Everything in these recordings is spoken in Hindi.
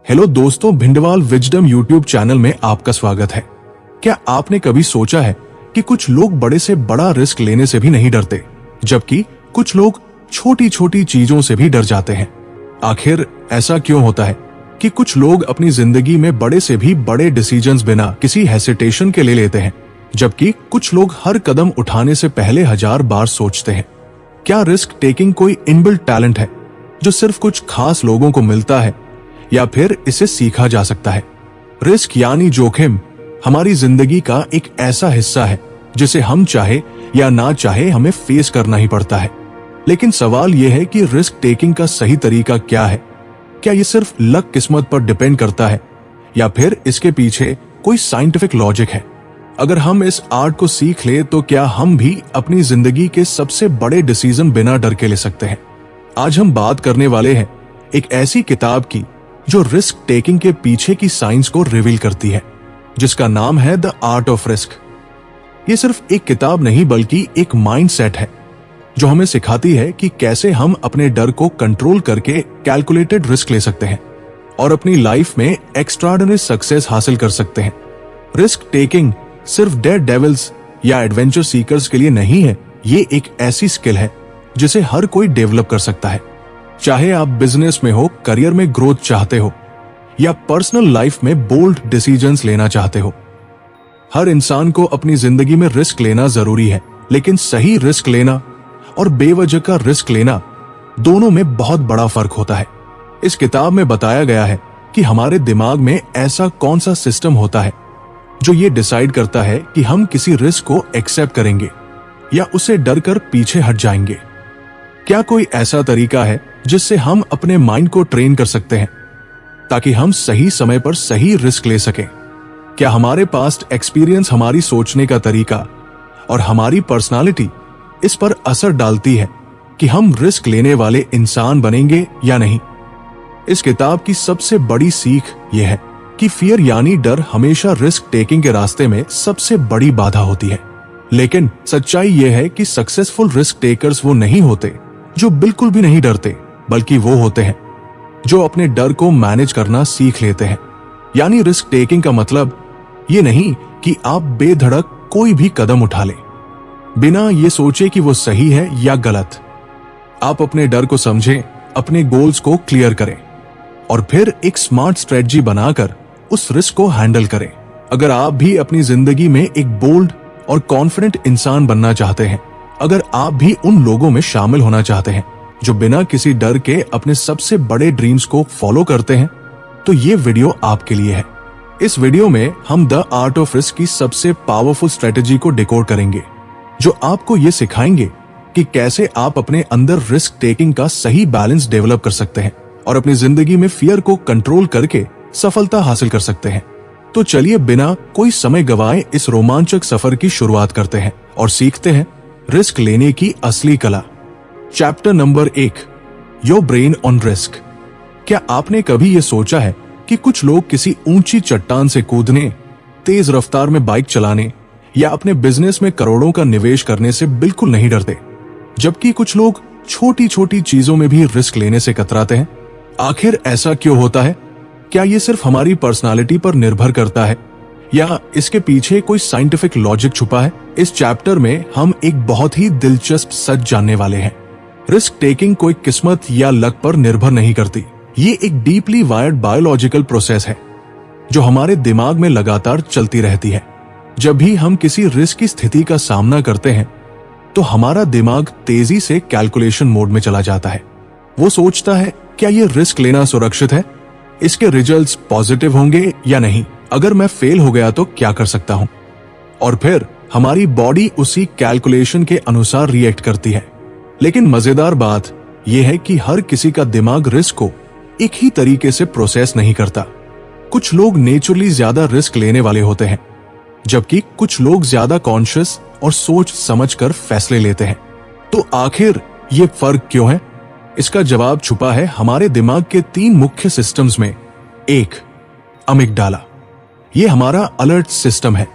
हेलो दोस्तों, भिंडवाल विजडम यूट्यूब चैनल में आपका स्वागत है। क्या आपने कभी सोचा है कि कुछ लोग बड़े से बड़ा रिस्क लेने से भी नहीं डरते, जबकि कुछ लोग छोटी छोटी चीजों से भी डर जाते हैं। आखिर ऐसा क्यों होता है कि कुछ लोग अपनी जिंदगी में बड़े से भी बड़े डिसीजंस बिना किसी हेसिटेशन के ले लेते हैं, जबकि कुछ लोग हर कदम उठाने से पहले 1000 बार सोचते हैं। क्या रिस्क टेकिंग कोई इनबिल्ट टैलेंट है जो सिर्फ कुछ खास लोगों को मिलता है, या फिर इसे सीखा जा सकता है? रिस्क यानी जोखिम हमारी जिंदगी का एक ऐसा हिस्सा है जिसे हम चाहे या ना चाहे हमें फेस करना ही पड़ता है। लेकिन सवाल यह है कि रिस्क टेकिंग का सही तरीका क्या है? क्या ये सिर्फ लक किस्मत पर डिपेंड करता है, या फिर इसके पीछे कोई साइंटिफिक लॉजिक है? अगर हम इस आर्ट को सीख ले तो क्या हम भी अपनी जिंदगी के सबसे बड़े डिसीजन बिना डर के ले सकते हैं? आज हम बात करने वाले हैं एक ऐसी किताब की जो रिस्क टेकिंग के पीछे की साइंस को रिवील करती है, जिसका नाम है द आर्ट ऑफ रिस्क। ये सिर्फ एक किताब नहीं बल्कि एक माइंडसेट है जो हमें सिखाती है कि कैसे हम अपने डर को कंट्रोल करके कैलकुलेटेड रिस्क ले सकते हैं और अपनी लाइफ में एक्स्ट्राऑर्डिनरी सक्सेस हासिल कर सकते हैं। रिस्क टेकिंग सिर्फ डेयर डेविल्स या एडवेंचर सीकर्स के लिए नहीं है। ये एक ऐसी स्किल है जिसे हर कोई डेवलप कर सकता है। चाहे आप बिजनेस में हो, करियर में ग्रोथ चाहते हो, या पर्सनल लाइफ में बोल्ड डिसीजंस लेना चाहते हो, हर इंसान को अपनी जिंदगी में रिस्क लेना जरूरी है। लेकिन सही रिस्क लेना और बेवजह का रिस्क लेना, दोनों में बहुत बड़ा फर्क होता है। इस किताब में बताया गया है कि हमारे दिमाग में ऐसा कौन सा सिस्टम होता है जो ये डिसाइड करता है कि हम किसी रिस्क को एक्सेप्ट करेंगे या उसे डर कर पीछे हट जाएंगे। क्या कोई ऐसा तरीका है जिससे हम अपने माइंड को ट्रेन कर सकते हैं ताकि हम सही समय पर सही रिस्क ले सकें? क्या हमारे पास्ट एक्सपीरियंस, हमारी सोचने का तरीका और हमारी पर्सनालिटी इस पर असर डालती है कि हम रिस्क लेने वाले इंसान बनेंगे या नहीं? इस किताब की सबसे बड़ी सीख यह है कि फियर यानी डर हमेशा रिस्क टेकिंग के रास्ते में सबसे बड़ी बाधा होती है। लेकिन सच्चाई यह है कि सक्सेसफुल रिस्क टेकर्स वो नहीं होते जो बिल्कुल भी नहीं डरते, बल्कि वो होते हैं जो अपने डर को मैनेज करना सीख लेते हैं। यानी रिस्क टेकिंग का मतलब ये नहीं कि आप बेधड़क कोई भी कदम उठा लें बिना ये सोचे कि वो सही है या गलत। आप अपने डर को समझें, अपने गोल्स को क्लियर करें और फिर एक स्मार्ट स्ट्रेटजी बनाकर उस रिस्क को हैंडल करें। अगर आप भी अपनी जिंदगी में एक बोल्ड और कॉन्फिडेंट इंसान बनना चाहते हैं, अगर आप भी उन लोगों में शामिल होना चाहते हैं जो बिना किसी डर के अपने सबसे बड़े ड्रीम्स को फॉलो करते हैं, तो ये वीडियो आपके लिए है। इस वीडियो में हम द आर्ट ऑफ रिस्क की सबसे पावरफुल स्ट्रेटेजी को डिकोड करेंगे, जो आपको ये सिखाएंगे कि कैसे आप अपने अंदर रिस्क टेकिंग का सही बैलेंस डेवलप कर सकते हैं और अपनी जिंदगी में फियर को कंट्रोल करके सफलता हासिल कर सकते हैं। तो चलिए बिना कोई समय गवाए इस रोमांचक सफर की शुरुआत करते हैं और सीखते हैं रिस्क लेने की असली कला। Chapter number 1, your brain on risk. क्या आपने कभी ये सोचा है कि कुछ लोग किसी ऊंची चट्टान से कूदने, तेज रफ्तार में बाइक चलाने या अपने बिजनेस में करोड़ों का निवेश करने से बिल्कुल नहीं डरते, जबकि कुछ लोग छोटी छोटी चीजों में भी रिस्क लेने से कतराते हैं? आखिर ऐसा क्यों होता है? क्या ये सिर्फ हमारी पर्सनालिटी पर निर्भर करता है, या इसके पीछे कोई साइंटिफिक लॉजिक छुपा है? इस चैप्टर में हम एक बहुत ही दिलचस्प सच जानने वाले हैं। रिस्क टेकिंग कोई किस्मत या लक पर निर्भर नहीं करती। ये एक डीपली वायर्ड बायोलॉजिकल प्रोसेस है जो हमारे दिमाग में लगातार चलती रहती है। जब भी हम किसी रिस्क की स्थिति का सामना करते हैं तो हमारा दिमाग तेजी से कैलकुलेशन मोड में चला जाता है। वो सोचता है, क्या ये रिस्क लेना सुरक्षित है? इसके रिजल्ट्स पॉजिटिव होंगे या नहीं? अगर मैं फेल हो गया तो क्या कर सकता हूं? और फिर हमारी बॉडी उसी कैलकुलेशन के अनुसार रिएक्ट करती है। लेकिन मजेदार बात यह है कि हर किसी का दिमाग रिस्क को एक ही तरीके से प्रोसेस नहीं करता। कुछ लोग नेचुरली ज्यादा रिस्क लेने वाले होते हैं, जबकि कुछ लोग ज्यादा कॉन्शियस और सोच समझकर फैसले लेते हैं। तो आखिर ये फर्क क्यों है? इसका जवाब छुपा है हमारे दिमाग के 3 मुख्य सिस्टम्स में। 1, अमिगडाला। ये हमारा अलर्ट सिस्टम है।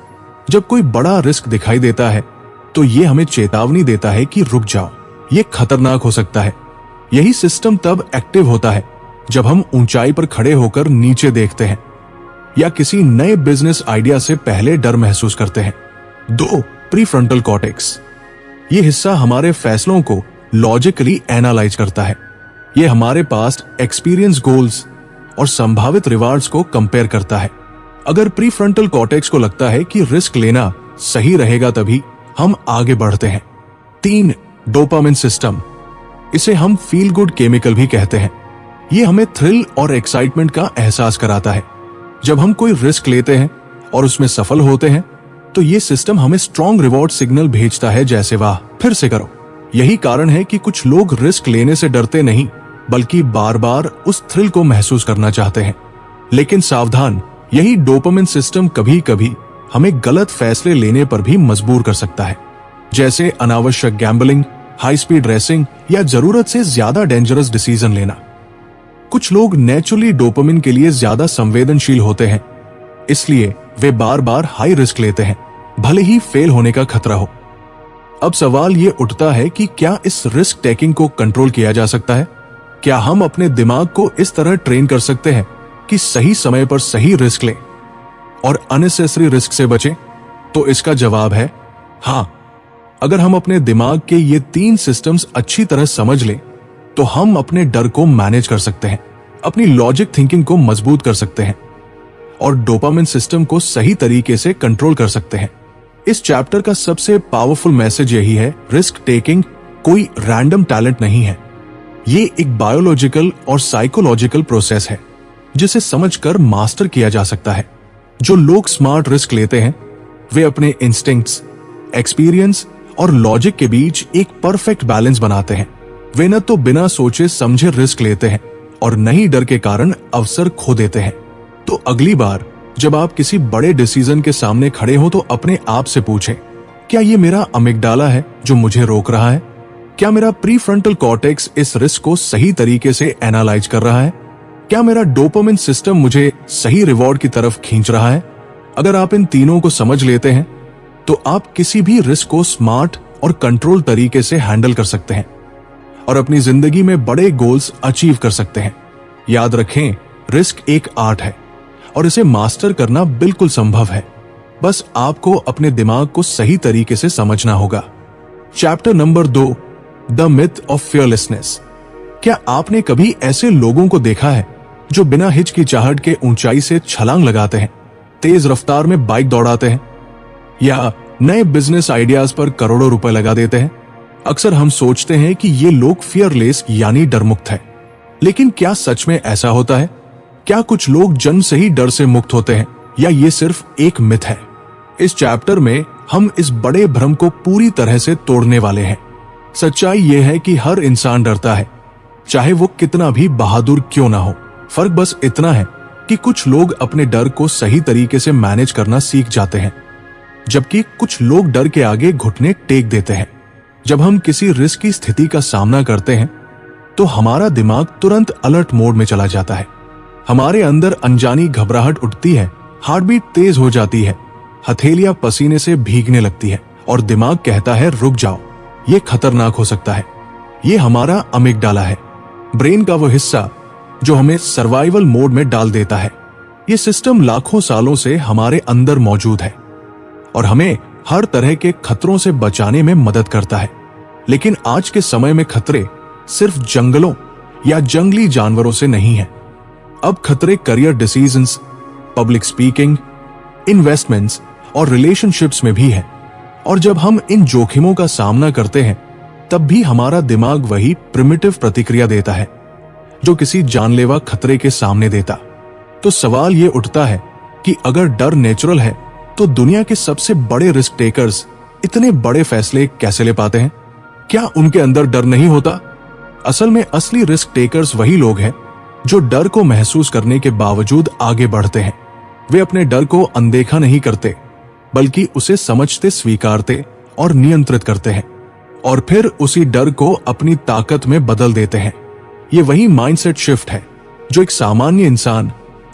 जब कोई बड़ा रिस्क दिखाई देता है तो ये हमें चेतावनी देता है कि रुक जाओ, ये खतरनाक हो सकता है। यही सिस्टम तब एक्टिव होता है जब हम ऊंचाई पर खड़े होकर नीचे देखते हैं, या किसी नए बिजनेस आइडिया से पहले डर महसूस करते हैं। 2. Prefrontal cortex. ये हिस्सा हमारे फैसलों को लॉजिकली एनालाइज करता है। ये हमारे पास्ट एक्सपीरियंस, गोल्स और संभावित रिवार्ड्स को कंपेयर करता है। अगर प्रीफ्रंटल कॉर्टेक्स को लगता है कि रिस्क लेना सही रहेगा, तभी हम आगे बढ़ते हैं। 3. Dopamine system. इसे हम फील गुड केमिकल भी कहते हैं। ये हमें थ्रिल और एक्साइटमेंट का एहसास कराता है। जब हम कोई रिस्क लेते हैं और उसमें सफल होते हैं, तो ये सिस्टम हमें स्ट्रॉन्ग रिवॉर्ड सिग्नल भेजता है, जैसे वाह, फिर से करो। यही कारण है कि कुछ लोग रिस्क लेने से डरते नहीं, बल्कि बार बार उस थ्रिल को महसूस करना चाहते हैं। लेकिन सावधान, यही डोपामिन सिस्टम कभी कभी हमें गलत फैसले लेने पर भी मजबूर कर सकता है, जैसे अनावश्यक गैम्बलिंग, हाई स्पीड रेसिंग या जरूरत से ज्यादा डेंजरस डिसीजन लेना। कुछ लोग नेचुरली डोपामिन के लिए ज्यादा संवेदनशील होते हैं, इसलिए वे बार बार हाई रिस्क लेते हैं, भले ही फेल होने का खतरा हो। अब सवाल ये उठता है कि क्या इस रिस्क टेकिंग को कंट्रोल किया जा सकता है? क्या हम अपने दिमाग को इस तरह ट्रेन कर सकते हैं कि सही समय पर सही रिस्क लें और अननेसेसरी रिस्क से बचें? तो इसका जवाब है हाँ। अगर हम अपने दिमाग के ये 3 सिस्टम्स अच्छी तरह समझ लें, तो हम अपने डर को मैनेज कर सकते हैं, अपनी लॉजिक थिंकिंग को मजबूत कर सकते हैं और डोपामिन सिस्टम को सही तरीके से कंट्रोल कर सकते हैं। इस चैप्टर का सबसे पावरफुल मैसेज यही है, रिस्क टेकिंग कोई रैंडम टैलेंट नहीं है। ये एक बायोलॉजिकल और साइकोलॉजिकल प्रोसेस है, जिसे समझकर मास्टर किया जा सकता है। जो लोग स्मार्ट रिस्क लेते हैं, वे अपने इंस्टिंक्ट्स, एक्सपीरियंस और लॉजिक के बीच एक परफेक्ट बैलेंस बनाते हैं। वे न तो बिना सोचे समझे रिस्क लेते हैं और न ही डर के कारण अवसर खो देते हैं। तो अगली बार जब आप किसी बड़े डिसीजन के सामने खड़े हो, तो अपने आप से पूछें, क्या ये मेरा अमिगडाला है जो मुझे रोक रहा है? क्या मेरा प्रीफ्रंटल कॉर्टेक्स इस रिस्क को सही तरीके से एनालाइज कर रहा है? क्या मेरा डोपामिन सिस्टम मुझे सही रिवॉर्ड की तरफ खींच रहा है? अगर आप इन तीनों को समझ लेते हैं, तो आप किसी भी रिस्क को स्मार्ट और कंट्रोल तरीके से हैंडल कर सकते हैं और अपनी जिंदगी में बड़े गोल्स अचीव कर सकते हैं। याद रखें, रिस्क एक आर्ट है और इसे मास्टर करना बिल्कुल संभव है। बस आपको अपने दिमाग को सही तरीके से समझना होगा। Chapter number 2, the myth of fearlessness. क्या आपने कभी ऐसे लोगों को देखा है जो बिना हिचकिचाहट के ऊंचाई से छलांग लगाते हैं, तेज रफ्तार में बाइक दौड़ाते हैं या नए बिजनेस आइडियाज पर करोड़ों रुपए लगा देते हैं? अक्सर हम सोचते हैं कि ये लोग फियरलेस यानी डरमुक्त है, लेकिन क्या सच में ऐसा होता है? क्या कुछ लोग जन्म से ही डर से मुक्त होते हैं, या ये सिर्फ एक मिथ है? इस चैप्टर में हम इस बड़े भ्रम को पूरी तरह से तोड़ने वाले हैं। सच्चाई यह है कि हर इंसान डरता है, चाहे वो कितना भी बहादुर क्यों ना हो। फर्क बस इतना है कि कुछ लोग अपने डर को सही तरीके से मैनेज करना सीख जाते हैं, जबकि कुछ लोग डर के आगे घुटने टेक देते हैं। जब हम किसी रिस्क की स्थिति का सामना करते हैं, तो हमारा दिमाग तुरंत अलर्ट मोड में चला जाता है। हमारे अंदर अनजानी घबराहट उठती है, हार्ट बीट तेज हो जाती है, हथेलियां पसीने से भीगने लगती है और दिमाग कहता है रुक जाओ, ये खतरनाक हो सकता है। ये हमारा अमिगडाला है, ब्रेन का वो हिस्सा जो हमें सर्वाइवल मोड में डाल देता है। ये सिस्टम लाखों सालों से हमारे अंदर मौजूद है और हमें हर तरह के खतरों से बचाने में मदद करता है। लेकिन आज के समय में खतरे सिर्फ जंगलों या जंगली जानवरों से नहीं है। अब खतरे career decisions, public speaking, investments और रिलेशनशिप्स में भी है। और जब हम इन जोखिमों का सामना करते हैं, तब भी हमारा दिमाग वही प्रिमिटिव प्रतिक्रिया देता है जो किसी जानलेवा खतरे के सामने देता। तो सवाल ये उठता है कि अगर डर नेचुरल है, तो दुनिया के सबसे बड़े रिस्क टेकर्स इतने बड़े फैसले कैसे ले पाते हैं? क्या उनके अंदर डर नहीं होता? असल में असली रिस्क टेकर्स वही लोग हैं जो डर को महसूस करने के बावजूद आगे बढ़ते हैं। वे अपने डर को अनदेखा नहीं करते, बल्कि उसे समझते, स्वीकारते और नियंत्रित करते हैं, और फिर उसी डर को अपनी ताकत में बदल देते हैं। ये वही माइंडसेट शिफ्ट है जो एक सामान्य इंसान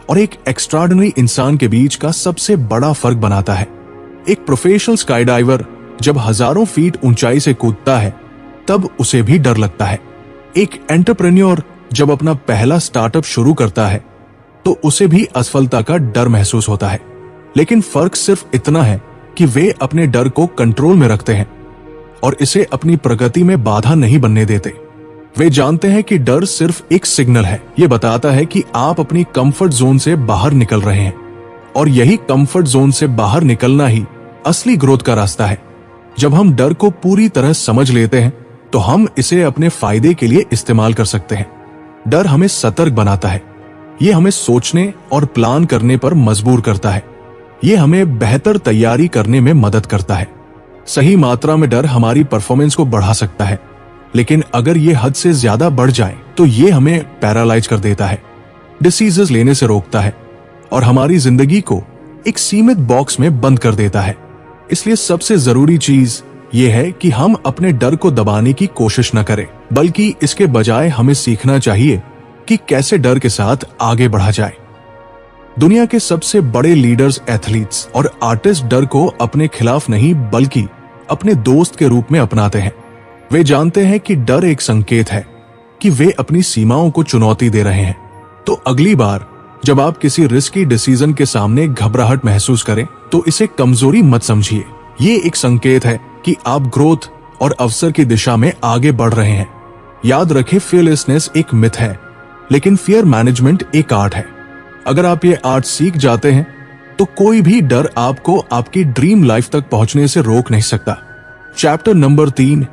और एक एक्स्ट्राऑर्डिनरी इंसान के बीच का सबसे बड़ा फर्क बनाता है। एक प्रोफेशनल स्काईडाइवर जब हजारों फीट ऊंचाई से कूदता है, तब उसे भी डर लगता है। एक एंटरप्रेन्योर जब अपना पहला स्टार्टअप शुरू करता है तो उसे भी असफलता का डर महसूस होता है, लेकिन फर्क सिर्फ इतना है कि वे अपने डर को कंट्रोल में रखते हैं और इसे अपनी प्रगति में बाधा नहीं बनने देते। वे जानते हैं कि डर सिर्फ एक सिग्नल है, ये बताता है कि आप अपनी कंफर्ट जोन से बाहर निकल रहे हैं, और यही कंफर्ट जोन से बाहर निकलना ही असली ग्रोथ का रास्ता है। जब हम डर को पूरी तरह समझ लेते हैं तो हम इसे अपने फायदे के लिए इस्तेमाल कर सकते हैं। डर हमें सतर्क बनाता है, ये हमें सोचने और प्लान करने पर मजबूर करता है, ये हमें बेहतर तैयारी करने में मदद करता है। सही मात्रा में डर हमारी परफॉर्मेंस को बढ़ा सकता है, लेकिन अगर ये हद से ज्यादा बढ़ जाए तो ये हमें पैरालाइज कर देता है, डिसीजेस लेने से रोकता है और हमारी जिंदगी को एक सीमित बॉक्स में बंद कर देता है। इसलिए सबसे जरूरी चीज ये है कि हम अपने डर को दबाने की कोशिश न करें, बल्कि इसके बजाय हमें सीखना चाहिए कि कैसे डर के साथ आगे बढ़ा जाए। दुनिया के सबसे बड़े लीडर्स, एथलीट्स और आर्टिस्ट डर को अपने खिलाफ नहीं बल्कि अपने दोस्त के रूप में अपनाते हैं। वे जानते हैं कि डर एक संकेत है कि वे अपनी सीमाओं को चुनौती दे रहे हैं। तो अगली बार जब आप किसी रिस्की डिसीजन के सामने घबराहट महसूस करें तो इसे कमजोरी मत समझिए, ये एक संकेत है कि आप ग्रोथ और अवसर की दिशा में आगे बढ़ रहे हैं। याद रखें, फियरलेसनेस एक मिथ है, लेकिन फियर मैनेजमेंट एक आर्ट है। अगर आप ये आर्ट सीख जाते हैं तो कोई भी डर आपको आपकी ड्रीम लाइफ तक पहुंचने से रोक नहीं सकता। Chapter number 3,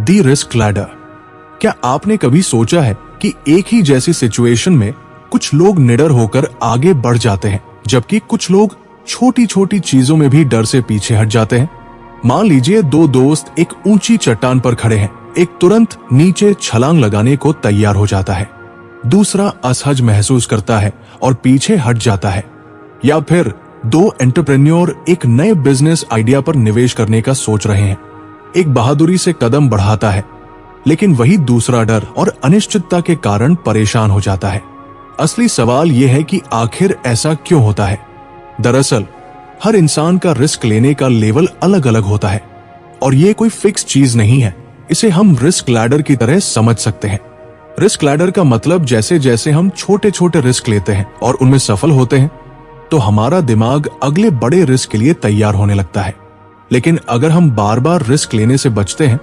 the risk ladder. क्या आपने कभी सोचा है कि एक ही जैसी सिचुएशन में कुछ लोग निडर होकर आगे बढ़ जाते हैं, जबकि कुछ लोग छोटी छोटी चीजों में भी डर से पीछे हट जाते हैं। मान लीजिए 2 दोस्त एक ऊंची चट्टान पर खड़े हैं, एक तुरंत नीचे छलांग लगाने को तैयार हो जाता है, दूसरा असहज महसूस करता है और पीछे हट जाता है। या फिर 2 एंटरप्रेन्योर एक नए बिजनेस आइडिया पर निवेश करने का सोच रहे हैं, एक बहादुरी से कदम बढ़ाता है, लेकिन वही दूसरा डर और अनिश्चितता के कारण परेशान हो जाता है। असली सवाल यह है कि आखिर ऐसा क्यों होता है। दरअसल हर इंसान का रिस्क लेने का लेवल अलग अलग होता है और ये कोई फिक्स चीज नहीं है। इसे हम रिस्क लैडर की तरह समझ सकते हैं। रिस्क लैडर का मतलब जैसे जैसे हम छोटे छोटे रिस्क लेते हैं और उनमें सफल होते हैं तो हमारा दिमाग अगले बड़े रिस्क के लिए तैयार होने लगता है। लेकिन अगर हम बार बार रिस्क लेने से बचते हैं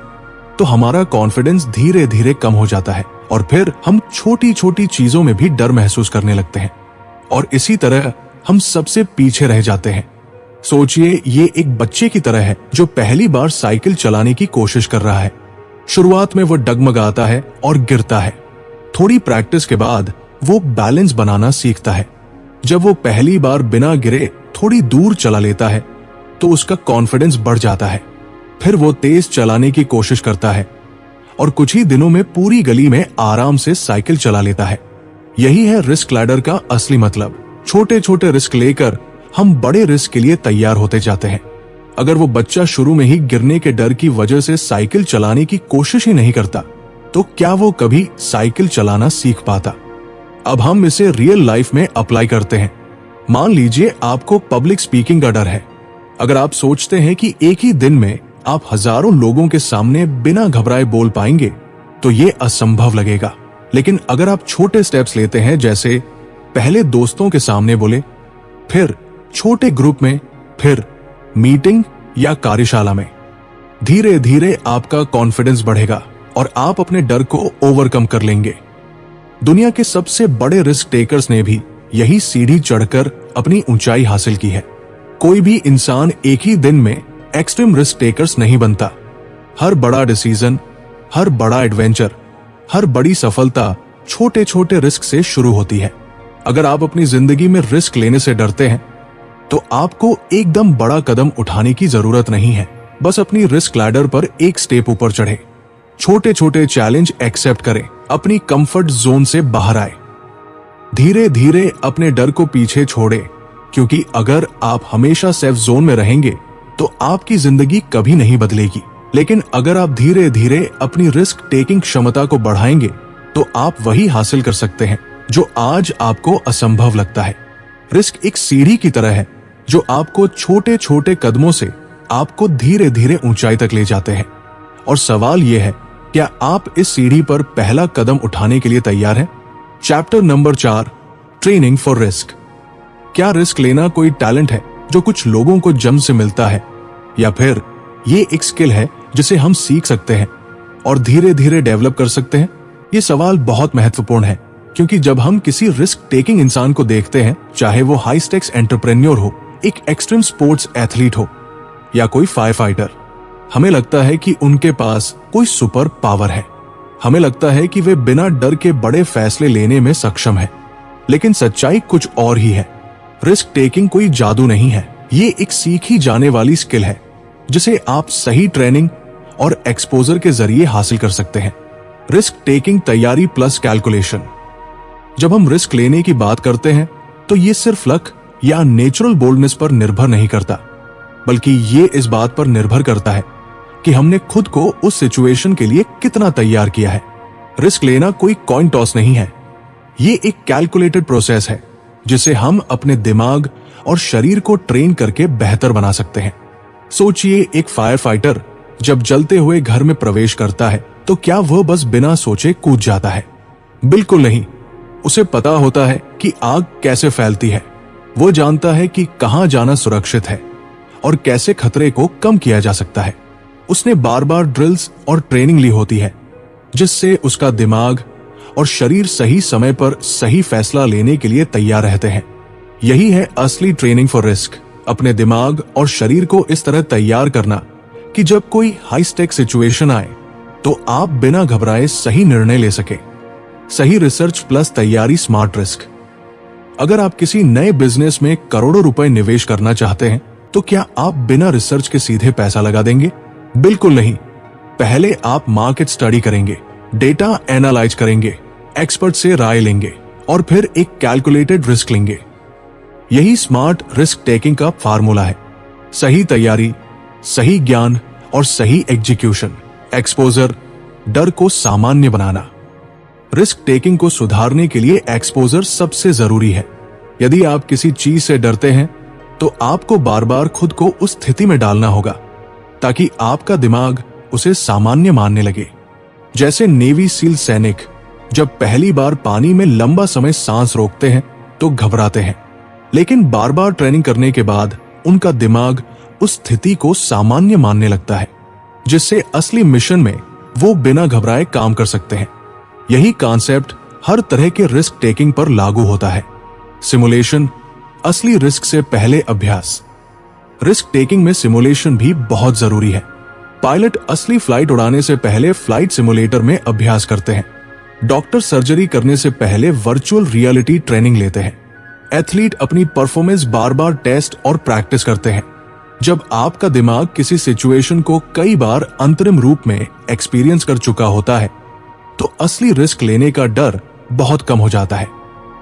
तो हमारा कॉन्फिडेंस धीरे धीरे कम हो जाता है और फिर हम छोटी छोटी चीजों में भी डर महसूस करने लगते हैं और इसी तरह हम सबसे पीछे रह जाते हैं। सोचिए, ये एक बच्चे की तरह है जो पहली बार साइकिल चलाने की कोशिश कर रहा है। शुरुआत में वो डगमगाता है और गिरता है। थोड़ी प्रैक्टिस के बाद वो बैलेंस बनाना सीखता है। जब वो पहली बार बिना गिरे थोड़ी दूर चला लेता है तो उसका कॉन्फिडेंस बढ़ जाता है। फिर वो तेज चलाने की कोशिश करता है और कुछ ही दिनों में पूरी गली में आराम से साइकिल चला लेता है। यही है रिस्क लैडर का असली मतलब। छोटे छोटे रिस्क लेकर हम बड़े रिस्क के लिए तैयार होते जाते हैं। अगर वो बच्चा शुरू में ही गिरने के डर की वजह से साइकिल चलाने की कोशिश ही नहीं करता तो क्या वो कभी साइकिल चलाना सीख पाता। अब हम इसे रियल लाइफ में अप्लाई करते हैं। मान लीजिए आपको पब्लिक स्पीकिंग का डर है। अगर आप सोचते हैं कि एक ही दिन में आप हजारों लोगों के सामने बिना घबराए बोल पाएंगे तो ये असंभव लगेगा। लेकिन अगर आप छोटे स्टेप्स लेते हैं, जैसे पहले दोस्तों के सामने बोले, फिर छोटे ग्रुप में, फिर मीटिंग या कार्यशाला में, धीरे धीरे आपका कॉन्फिडेंस बढ़ेगा और आप अपने डर को ओवरकम कर लेंगे। दुनिया के सबसे बड़े रिस्क टेकर्स ने भी यही सीढ़ी चढ़कर अपनी ऊंचाई हासिल की है। कोई भी इंसान एक ही दिन में एक्सट्रीम रिस्क टेकर्स नहीं बनता। हर बड़ा डिसीजन, हर बड़ा एडवेंचर, हर बड़ी सफलता छोटे छोटे रिस्क से शुरू होती है। अगर आप अपनी जिंदगी में रिस्क लेने से डरते हैं तो आपको एकदम बड़ा कदम उठाने की जरूरत नहीं है। बस अपनी रिस्क लैडर पर एक स्टेप ऊपर चढ़े, छोटे छोटे चैलेंज एक्सेप्ट करें, अपनी कंफर्ट जोन से बाहर आए, धीरे धीरे अपने डर को पीछे छोड़े, क्योंकि अगर आप हमेशा सेफ जोन में रहेंगे तो आपकी जिंदगी कभी नहीं बदलेगी। लेकिन अगर आप धीरे धीरे अपनी रिस्क टेकिंग क्षमता को बढ़ाएंगे तो आप वही हासिल कर सकते हैं जो आज आपको असंभव लगता है। रिस्क एक सीढ़ी की तरह है जो आपको छोटे छोटे कदमों से आपको धीरे धीरे ऊंचाई तक ले जाते हैं। और सवाल यह है, क्या आप इस सीढ़ी पर पहला कदम उठाने के लिए तैयार हैं? Chapter number 4, training for risk. क्या रिस्क लेना कोई टैलेंट है जो कुछ लोगों को जन्म से मिलता है, या फिर ये एक स्किल है जिसे हम सीख सकते हैं और धीरे धीरे डेवलप कर सकते हैं? ये सवाल बहुत महत्वपूर्ण है, क्योंकि जब हम किसी रिस्क टेकिंग इंसान को देखते हैं, चाहे वो हाई स्टेक्स एंटरप्रेन्योर हो, एक एक्सट्रीम स्पोर्ट्स एथलीट हो या कोई फायर फाइटर, हमें लगता है कि उनके पास कोई सुपर पावर है। हमें लगता है कि वे बिना डर के बड़े फैसले लेने में सक्षम है, लेकिन सच्चाई कुछ और ही है। रिस्क टेकिंग कोई जादू नहीं है, ये एक सीखी जाने वाली स्किल है जिसे आप सही ट्रेनिंग और एक्सपोजर के जरिए हासिल कर सकते हैं। रिस्क टेकिंग तैयारी प्लस कैलकुलेशन। जब हम रिस्क लेने की बात करते हैं तो ये सिर्फ लक या नेचुरल बोल्डनेस पर निर्भर नहीं करता, बल्कि ये इस बात पर निर्भर करता है कि हमने खुद को उस सिचुएशन के लिए कितना तैयार किया है। रिस्क लेना कोई कॉइन टॉस नहीं है, ये एक कैलकुलेटेड प्रोसेस है जिसे हम अपने दिमाग और शरीर को ट्रेन करके बेहतर बना सकते हैं। सोचिए, एक फायर फाइटर जब जलते हुए घर में प्रवेश करता है तो क्या वह बस बिना सोचे कूद जाता है? बिल्कुल नहीं। उसे पता होता है कि आग कैसे फैलती है, वो जानता है कि कहां जाना सुरक्षित है और कैसे खतरे को कम किया जा सकता है। उसने बार बार ड्रिल्स और ट्रेनिंग ली होती है, जिससे उसका दिमाग और शरीर सही समय पर सही फैसला लेने के लिए तैयार रहते हैं। यही है असली ट्रेनिंग फॉर रिस्क, अपने दिमाग और शरीर को इस तरह तैयार करना कि जब कोई हाई स्टेक सिचुएशन आए तो आप बिना घबराए सही निर्णय ले सके। सही रिसर्च प्लस तैयारी स्मार्ट रिस्क। अगर आप किसी नए बिजनेस में करोड़ों रुपए निवेश करना चाहते हैं तो क्या आप बिना रिसर्च के सीधे पैसा लगा देंगे? बिल्कुल नहीं। पहले आप मार्केट स्टडी करेंगे, डेटा एनालाइज करेंगे, एक्सपर्ट से राय लेंगे और फिर एक कैलकुलेटेड रिस्क लेंगे। यही स्मार्ट रिस्क टेकिंग का फार्मूला है। सही तैयारी, सही ज्ञान और सही एग्जीक्यूशन। एक्सपोजर, डर को सामान्य बनाना। रिस्क टेकिंग को सुधारने के लिए एक्सपोजर सबसे जरूरी है। यदि आप किसी चीज से डरते हैं तो आपको बार बार खुद को उस स्थिति में डालना होगा ताकि आपका दिमाग उसे सामान्य मानने लगे। जैसे नेवी सील सैनिक जब पहली बार पानी में लंबा समय सांस रोकते हैं तो घबराते हैं, लेकिन बार बार ट्रेनिंग करने के बाद उनका दिमाग उस स्थिति को सामान्य मानने लगता है, जिससे असली मिशन में वो बिना घबराए काम कर सकते हैं। यही कॉन्सेप्ट हर तरह के रिस्क टेकिंग पर लागू होता है। सिमुलेशन, असली रिस्क से पहले अभ्यास। रिस्क टेकिंग में सिमुलेशन भी बहुत जरूरी है। पायलट असली फ्लाइट उड़ाने से पहले फ्लाइट सिमुलेटर में अभ्यास करते हैं। डॉक्टर सर्जरी करने से पहले वर्चुअल रियलिटी ट्रेनिंग लेते हैं। एथलीट अपनी परफॉर्मेंस बार बार टेस्ट और प्रैक्टिस करते हैं। जब आपका दिमाग किसी सिचुएशन को कई बार अंतरिम रूप में एक्सपीरियंस कर चुका होता है तो असली रिस्क लेने का डर बहुत कम हो जाता है।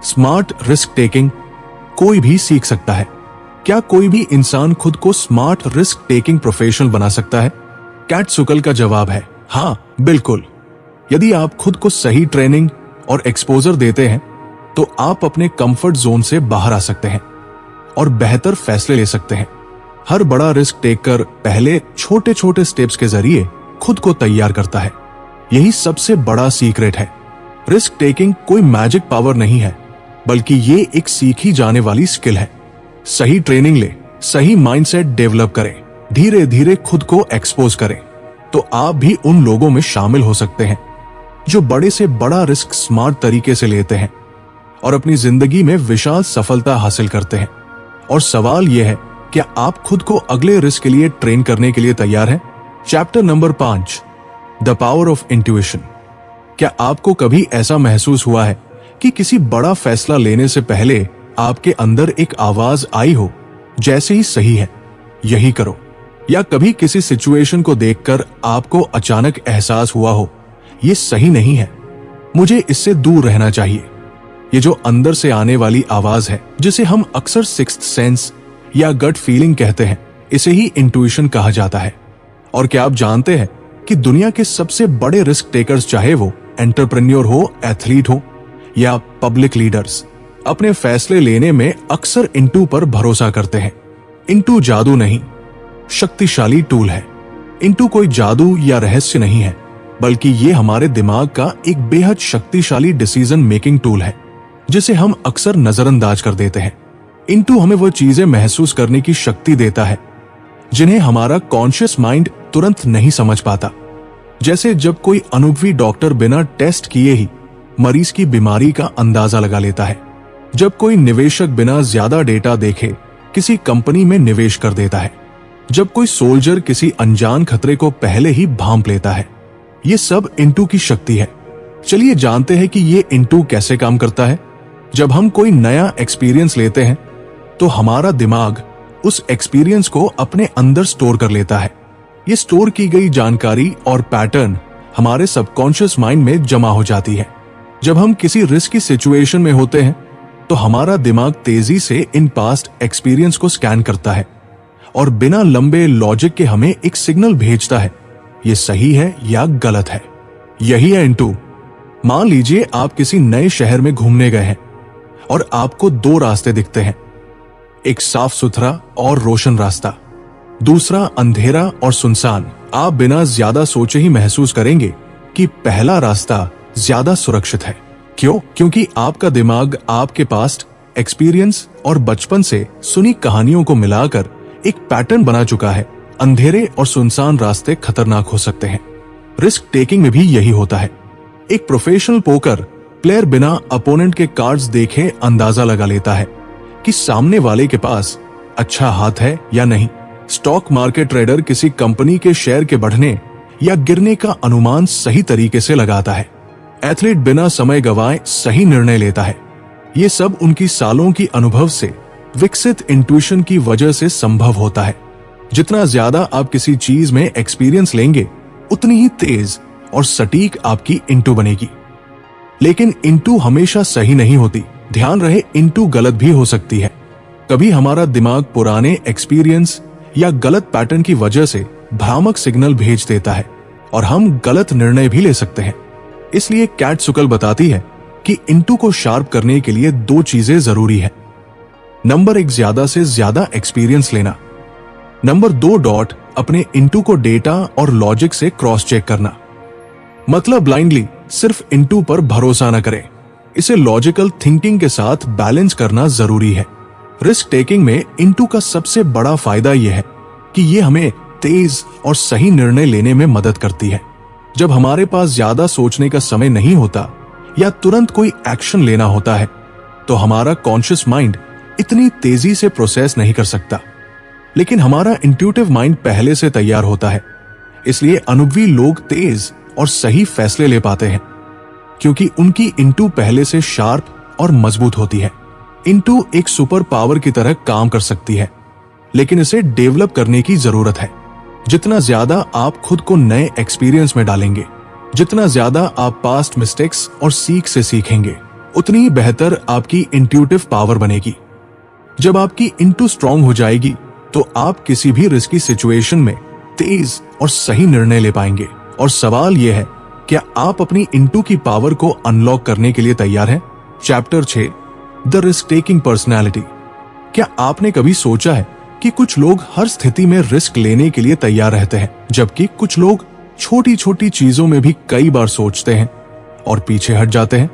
स्मार्ट रिस्क टेकिंग कोई भी सीख सकता है। क्या कोई भी इंसान खुद को स्मार्ट रिस्क टेकिंग प्रोफेशनल बना सकता है? कैट सुकल का जवाब है हाँ, बिल्कुल। यदि आप खुद को सही ट्रेनिंग और एक्सपोजर देते हैं तो आप अपने कंफर्ट जोन से बाहर आ सकते हैं और बेहतर फैसले ले सकते हैं। हर बड़ा रिस्क टेकर पहले छोटे छोटे स्टेप्स के जरिए खुद को तैयार करता है। यही सबसे बड़ा सीक्रेट है। रिस्क टेकिंग कोई मैजिक पावर नहीं है, बल्कि ये एक सीखी जाने वाली स्किल है। सही ट्रेनिंग ले, सही माइंडसेट डेवलप करें, धीरे धीरे खुद को एक्सपोज करें, तो आप भी उन लोगों में शामिल हो सकते हैं जो बड़े से बड़ा रिस्क स्मार्ट तरीके से लेते हैं और अपनी जिंदगी में विशाल सफलता हासिल करते हैं। और सवाल यह है, क्या आप खुद को अगले रिस्क के लिए ट्रेन करने के लिए तैयार हैं? Chapter number 5, the power of intuition. क्या आपको कभी ऐसा महसूस हुआ है कि किसी बड़ा फैसला लेने से पहले आपके अंदर एक आवाज आई हो, जैसे ही सही है, यही करो? या कभी किसी सिचुएशन को देखकर आपको अचानक एहसास हुआ हो, ये सही नहीं है, मुझे इससे दूर रहना चाहिए? ये जो अंदर से आने वाली आवाज है, जिसे हम अक्सर सिक्स्थ सेंस या गट फीलिंग कहते हैं, इसे ही इंट्यूशन कहा जाता है। और क्या आप जानते हैं कि दुनिया के सबसे बड़े रिस्क टेकर्स, चाहे वो एंटरप्रेन्योर हो, एथलीट हो या पब्लिक लीडर्स, अपने फैसले लेने में अक्सर इंटू पर भरोसा करते हैं। इंटू जादू नहीं, शक्तिशाली टूल है। इंटू कोई जादू या रहस्य नहीं है, बल्कि ये हमारे दिमाग का एक बेहद शक्तिशाली डिसीजन मेकिंग टूल है जिसे हम अक्सर नजरअंदाज कर देते हैं। इंटू हमें वो चीजें महसूस करने की शक्ति देता है जिन्हें हमारा कॉन्शियस माइंड तुरंत नहीं समझ पाता। जैसे जब कोई अनुभवी डॉक्टर बिना टेस्ट किए ही मरीज की बीमारी का अंदाजा लगा लेता है, जब कोई निवेशक बिना ज्यादा डेटा देखे किसी कंपनी में निवेश कर देता है, जब कोई सोल्जर किसी अनजान खतरे को पहले ही भांप लेता है। ये सब इंटू की शक्ति है। चलिए जानते हैं कि ये इंटू कैसे काम करता है। जब हम कोई नया एक्सपीरियंस लेते हैं तो हमारा दिमाग उस एक्सपीरियंस को अपने अंदर स्टोर कर लेता है। ये स्टोर की गई जानकारी और पैटर्न हमारे सबकॉन्शियस माइंड में जमा हो जाती है। जब हम किसी रिस्क की सिचुएशन में होते हैं तो हमारा दिमाग तेजी से इन पास्ट एक्सपीरियंस को स्कैन करता है और बिना लंबे लॉजिक के हमें एक सिग्नल भेजता है, ये सही है या गलत है। यही है इंटू। मान लीजिए आप किसी नए शहर में घूमने गए हैं और आपको दो रास्ते दिखते हैं, एक साफ सुथरा और रोशन रास्ता, दूसरा अंधेरा और सुनसान। आप बिना ज्यादा सोचे ही महसूस करेंगे कि पहला रास्ता ज्यादा सुरक्षित है। क्यों? क्योंकि आपका दिमाग आपके पास्ट एक्सपीरियंस और बचपन से सुनी कहानियों को मिलाकर एक पैटर्न बना चुका है। अंधेरे और सुनसान रास्ते खतरनाक हो सकते हैं। रिस्क टेकिंग में भी यही होता है। एक प्रोफेशनल पोकर प्लेयर बिना अपोनेंट के कार्ड्स देखे अंदाजा लगा लेता है कि सामने वाले के पास अच्छा हाथ है या नहीं। स्टॉक मार्केट ट्रेडर किसी कंपनी के शेयर के बढ़ने या गिरने का अनुमान सही तरीके से लगाता है। एथलीट बिना समय गंवाए सही निर्णय लेता है। ये सब उनकी सालों की अनुभव से विकसित इंट्यूशन की वजह से संभव होता है। जितना ज्यादा आप किसी चीज में एक्सपीरियंस लेंगे उतनी ही तेज और सटीक आपकी इंटू बनेगी। लेकिन इंटू हमेशा सही नहीं होती। ध्यान रहे, इंटू गलत भी हो सकती है। कभी हमारा दिमाग पुराने एक्सपीरियंस या गलत पैटर्न की वजह से भ्रामक सिग्नल भेज देता है और हम गलत निर्णय भी ले सकते हैं। इसलिए कैटसुकल बताती है कि इंटू को शार्प करने के लिए दो चीजें जरूरी है। नंबर 1, ज्यादा से ज्यादा एक्सपीरियंस लेना। नंबर 2, अपने इंटू को डेटा और लॉजिक से क्रॉस चेक करना। मतलब ब्लाइंडली सिर्फ इंटू पर भरोसा न करें, इसे लॉजिकल थिंकिंग के साथ बैलेंस करना जरूरी है। रिस्क टेकिंग में इंटू का सबसे बड़ा फायदा यह है कि यह हमें तेज और सही निर्णय लेने में मदद करती है। जब हमारे पास ज्यादा सोचने का समय नहीं होता या तुरंत कोई एक्शन लेना होता है तो हमारा कॉन्शियस माइंड इतनी तेजी से प्रोसेस नहीं कर सकता। लेकिन हमारा इंट्यूटिव माइंड पहले से तैयार होता है। इसलिए अनुभवी लोग तेज और सही फैसले ले पाते हैं क्योंकि उनकी इंटू पहले से शार्प और मजबूत होती है। इंटू एक सुपर पावर की तरह काम कर सकती है, लेकिन इसे डेवलप करने की जरूरत है। जितना ज्यादा आप खुद को नए एक्सपीरियंस में डालेंगे, जितना ज्यादा आप पास्ट मिस्टेक्स और सीख से सीखेंगे, उतनी ही बेहतर आपकी इंट्यूटिव पावर बनेगी। जब आपकी इंटू स्ट्रांग हो जाएगी तो आप किसी भी रिस्की सिचुएशन में तेज और सही निर्णय ले पाएंगे। और सवाल यह है, क्या आप अपनी इंटू की पावर को अनलॉक करने के लिए तैयार हैं? Chapter 6, the risk taking personality. क्या आपने कभी सोचा है कि कुछ लोग हर स्थिति में रिस्क लेने के लिए तैयार रहते हैं, जबकि कुछ लोग छोटी छोटी चीजों में भी कई बार सोचते हैं और पीछे हट जाते हैं?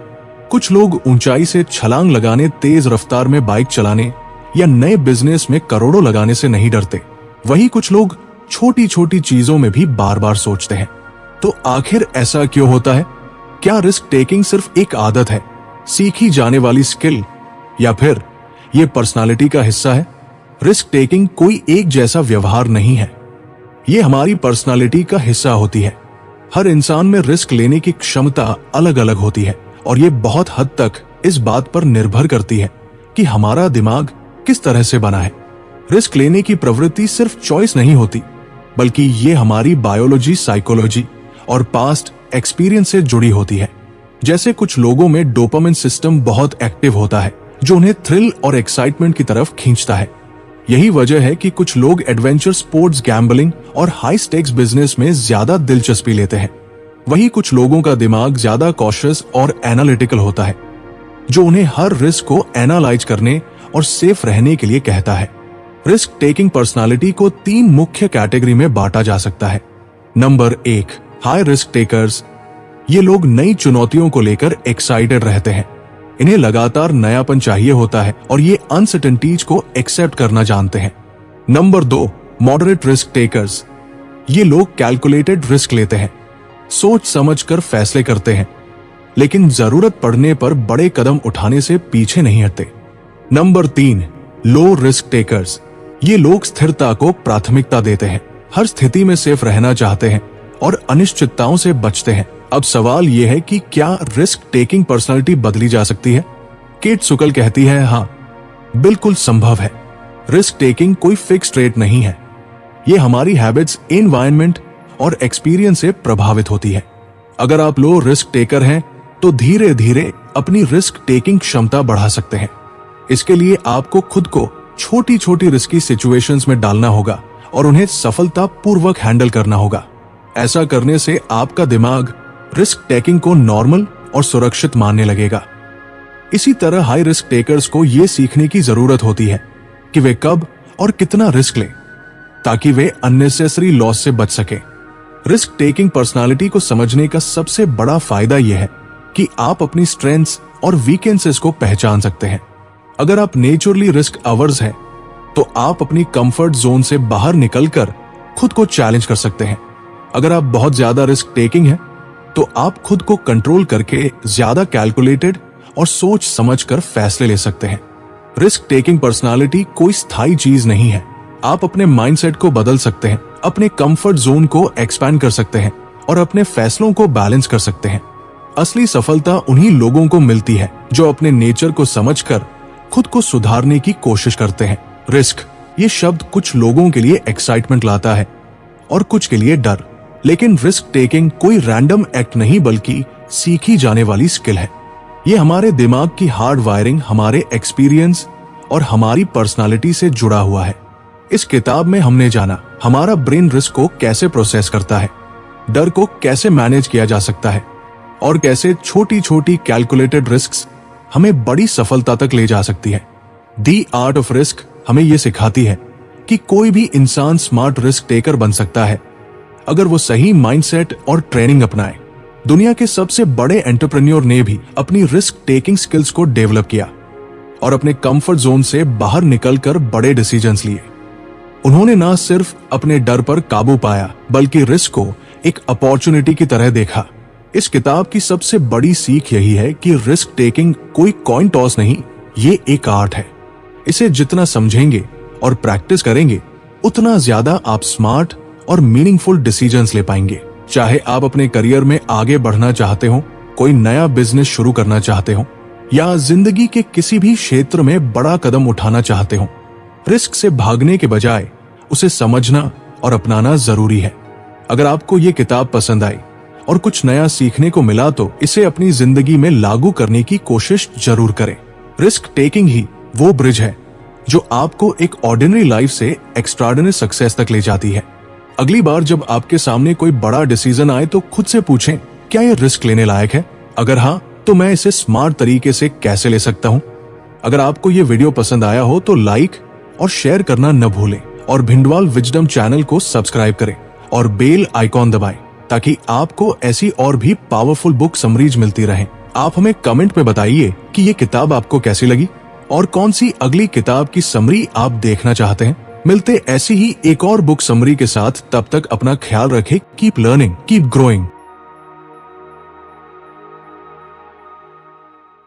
कुछ लोग ऊंचाई से छलांग लगाने, तेज रफ्तार में बाइक चलाने या नए बिजनेस में करोड़ों लगाने से नहीं डरते। वहीं कुछ लोग छोटी छोटी चीजों में भी बार बार सोचते हैं। तो आखिर ऐसा क्यों होता है? क्या रिस्क टेकिंग सिर्फ एक आदत है, सीखी जाने वाली स्किल, या फिर यह पर्सनालिटी का हिस्सा है? रिस्क टेकिंग कोई एक जैसा व्यवहार नहीं है, यह हमारी पर्सनालिटी का हिस्सा होती है। हर इंसान में रिस्क लेने की क्षमता अलग अलग होती है और यह बहुत हद तक इस बात पर निर्भर करती है कि हमारा दिमाग किस तरह से बना है। रिस्क लेने की प्रवृत्ति सिर्फ चॉइस नहीं होती, बल्कि ये हमारी बायोलॉजी, साइकोलॉजी और पास्ट एक्सपीरियंस से जुड़ी होती है। जैसे कुछ लोगों में डोपामिन सिस्टम बहुत एक्टिव होता है जो उन्हें थ्रिल और एक्साइटमेंट की तरफ खींचता है। यही वजह है कि कुछ लोग एडवेंचर स्पोर्ट्स, गैम्बलिंग और हाई स्टेक्स बिजनेस में ज्यादा दिलचस्पी लेते हैं। वहीं कुछ लोगों का दिमाग ज्यादा कॉशियस और एनालिटिकल होता है जो उन्हें हर रिस्क को एनालाइज करने और सेफ रहने के लिए कहता है। रिस्क टेकिंग पर्सनालिटी को 3 मुख्य कैटेगरी में बांटा जा सकता है। नंबर 1, हाई रिस्क टेकर्स, ये लोग नई चुनौतियों को लेकर एक्साइटेड रहते हैं। इन्हें लगातार नयापन चाहिए होता है और ये अनसर्टेनिटीज को एक्सेप्ट करना जानते हैं। नंबर 2, मॉडरेट रिस्क टेकर्स, ये लोग कैलकुलेटेड रिस्क लेते हैं, सोच समझकर फैसले करते हैं, लेकिन जरूरत पड़ने पर बड़े कदम उठाने से पीछे नहीं हटते। नंबर 3, लो रिस्क टेकर्स, ये लोग स्थिरता को प्राथमिकता देते हैं, हर स्थिति में सेफ रहना चाहते हैं और अनिश्चितताओं से बचते हैं। अब सवाल यह है कि क्या रिस्क टेकिंग पर्सनालिटी बदली जा सकती है? केट सुकल कहती है, हाँ, बिल्कुल संभव है। रिस्क टेकिंग कोई फिक्स ट्रेट नहीं है, ये हमारी हैबिट्स, एनवायरनमेंट और एक्सपीरियंस से प्रभावित होती है। अगर आप लो रिस्क टेकर हैं तो धीरे धीरे अपनी रिस्क टेकिंग क्षमता बढ़ा सकते हैं। इसके लिए आपको खुद को छोटी छोटी रिस्की सिचुएशंस में डालना होगा और उन्हें सफलतापूर्वक हैंडल करना होगा। ऐसा करने से आपका दिमाग रिस्क टेकिंग को नॉर्मल और सुरक्षित मानने लगेगा। इसी तरह हाई रिस्क टेकर्स को यह सीखने की जरूरत होती है कि वे कब और कितना रिस्क लें ताकि वे अननेसेसरी लॉस से बच सके। रिस्क टेकिंग पर्सनालिटी को समझने का सबसे बड़ा फायदा यह है कि आप अपनी स्ट्रेंथ्स और वीकनेसेस को पहचान सकते हैं। अगर आप नेचुरली रिस्क अवर्स हैं तो आप अपनी कंफर्ट जोन से बाहर निकलकर खुद को चैलेंज कर सकते हैं। अगर आप बहुत ज्यादा रिस्क टेकिंग हैं तो आप खुद को कंट्रोल करके ज्यादा कैलकुलेटेड और सोच समझकर फैसले ले सकते हैं। रिस्क टेकिंग पर्सनालिटी कोई स्थायी चीज नहीं है। आप अपने माइंडसेट को बदल सकते हैं, अपने कंफर्ट जोन को एक्सपैंड कर सकते हैं और अपने फैसलों को बैलेंस कर सकते हैं। असली सफलता उन्हीं लोगों को मिलती है जो अपने नेचर को समझकर खुद को सुधारने की कोशिश करते हैं। रिस्क, ये शब्द कुछ लोगों के लिए एक्साइटमेंट लाता है और कुछ के लिए डर, लेकिन रिस्क टेकिंग कोई रैंडम एक्ट नहीं बल्कि सीखी जाने वाली स्किल है। ये हमारे दिमाग की हार्ड वायरिंग, हमारे एक्सपीरियंस और हमारी पर्सनालिटी से जुड़ा हुआ है। इस किताब में हमने जाना हमारा ब्रेन रिस्क को कैसे प्रोसेस करता है, डर को कैसे मैनेज किया जा सकता है और कैसे छोटी छोटी कैलकुलेटेड रिस्क्स हमें बड़ी सफलता तक ले जा सकती है। दी आर्ट ऑफ रिस्क हमें यह सिखाती है कि कोई भी इंसान स्मार्ट रिस्क टेकर बन सकता है अगर वो सही माइंडसेट और ट्रेनिंग अपनाए। दुनिया के सबसे बड़े एंटरप्रेन्योर ने भी अपनी रिस्क टेकिंग स्किल्स को डेवलप किया और अपने कंफर्ट जोन से बाहर निकलकर बड़े डिसीजंस लिए। उन्होंने न सिर्फ अपने डर पर काबू पाया बल्कि रिस्क को एक अपॉर्चुनिटी की तरह देखा। इस किताब की सबसे बड़ी सीख यही है कि रिस्क टेकिंग कोई कॉइन टॉस नहीं, ये एक आर्ट है। इसे जितना समझेंगे और प्रैक्टिस करेंगे उतना ज्यादा आप स्मार्ट और मीनिंगफुल डिसीजंस ले पाएंगे। चाहे आप अपने करियर में आगे बढ़ना चाहते हो, कोई नया बिजनेस शुरू करना चाहते हो या जिंदगी के किसी भी क्षेत्र में बड़ा कदम उठाना चाहते हो, रिस्क से भागने के बजाय उसे समझना और अपनाना जरूरी है। अगर आपको ये किताब पसंद आई और कुछ नया सीखने को मिला तो इसे अपनी जिंदगी में लागू करने की कोशिश जरूर करें। रिस्क टेकिंग ही वो ब्रिज है जो आपको एक ऑर्डिनरी लाइफ से एक्स्ट्राऑर्डिनरी सक्सेस तक ले जाती है। अगली बार जब आपके सामने कोई बड़ा डिसीजन आए तो खुद से पूछें, क्या ये रिस्क लेने लायक है? अगर हाँ, तो मैं इसे स्मार्ट तरीके से कैसे ले सकता हूँ? अगर आपको ये वीडियो पसंद आया हो तो लाइक और शेयर करना न भूलें और भिंडवाल विजडम चैनल को सब्सक्राइब करें और बेल आइकॉन दबाएं ताकि आपको ऐसी और भी पावरफुल बुक समरीज मिलती रहें। आप हमें कमेंट में बताइए कि ये किताब आपको कैसी लगी और कौन सी अगली किताब की समरी आप देखना चाहते हैं। मिलते ऐसी ही एक और बुक समरी के साथ, तब तक अपना ख्याल रखें। Keep learning, keep growing.